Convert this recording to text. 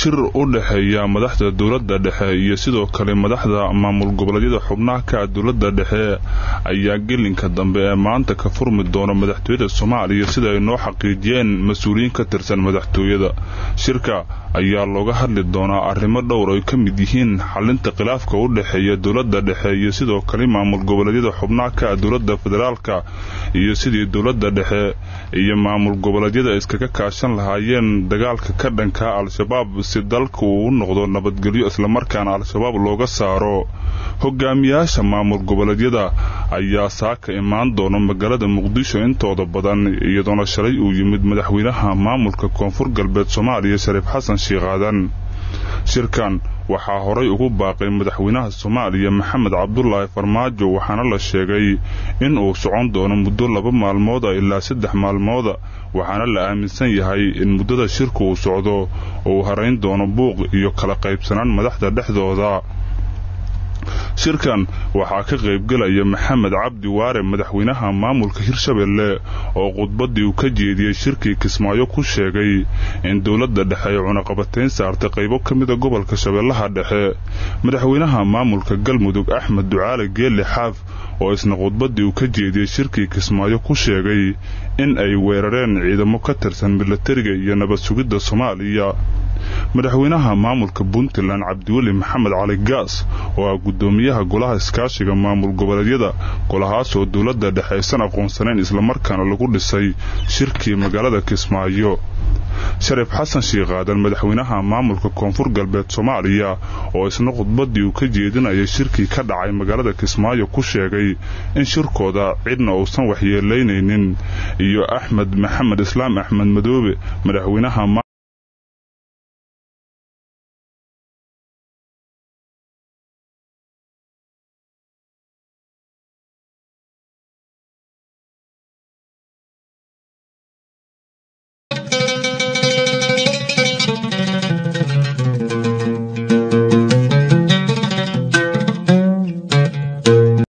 shir u dhaxeeya madaxda dawladda dhexe iyo sidoo kale madaxda maamul goboleedyada xubnaha ka dawladda dhexe ayaa gelinka dambe ee maanta ka furmi doona madaxtooyada Soomaaliya sida ay noo xaqiijiyeen mas'uuliyiin ka tirsan madaxtooyada. Shirka ayaa looga hadli doonaa arrimo dhowr oo ka mid yihiin xalinta khilaafka u dhaxeeya dawladda dhexe iyo sidoo kale maamul goboleedyada xubnaha ka dawladda federaalka iyo sidii dawladda dhexe iyo maamul goboleedyada iskaga kaashan lahaayeen dagaalka ka dhanka al-shabaab si dalku uu noqdo nabadgelyo isla markaana al-shabaab looga saaro. Hogaamiyaasha maamul goboleedyada ayaa saaka imaan doona magaalada Muqdisho intooda badan iyadoo shalay uu yimid madaxweynaha maamulka Koonfur Galbeed Soomaaliya Shariif Xasan Sheekh Aadan. Shirkan waxaa horay ugu baaqay madaxweynaha Soomaaliya Maxamed Cabdullaahi Farmaajo waxaana la sheegay in uu socon doono muddo 2 maalmood ilaa 3 maalmood waxaana la aaminsan yahay in muddada shirku uu socdo uu hareyn doono buuq iyo kala qaybsanaan madaxda dhexdooda. shirkan waxaa ka qayb galaya Maxamed Cabdi Waare madaxweynaha maamulka Hirshabelle oo khudbadii uu ka jeediyay shirkii Kismaayo ku sheegay in dawladda dhexe ay cunaqabateyn saartay qaybo kamid ah gobolka Shabeellaha Dhexe. Madaxweynaha maamulka Galmudug Axmed Ducaale Geelle Xaaf oo isna khudbadii uu ka jeediyay shirkii Kismaayo ku sheegay in ay weerareen ciidamo ka tirsan militariga iyo nabad sugidda Soomaaliya. madaxweynaha maamulka Puntland Cabdiweli Maxamed Cali Gaas oo gudoomiyaha golaha iskaashiga maamul goboleedyada golahaas oo dawladda dhexe aysan aqoonsaneyn isla markaana lagu dhisay shirkii magaalada Kismaayo. Shariif Xasan Sheekh Aadan madaxweynaha maamulka Koonfur Galbeed Soomaaliya oo isna khudbadii uu ka jeedinayay shirkii ka dhacay magaalada Kismaayo ku sheegay in shirkooda cidna uusan waxyeeleynaynin iyo Axmed Maxamed Islaam Axmed Madoobe madaxweynaha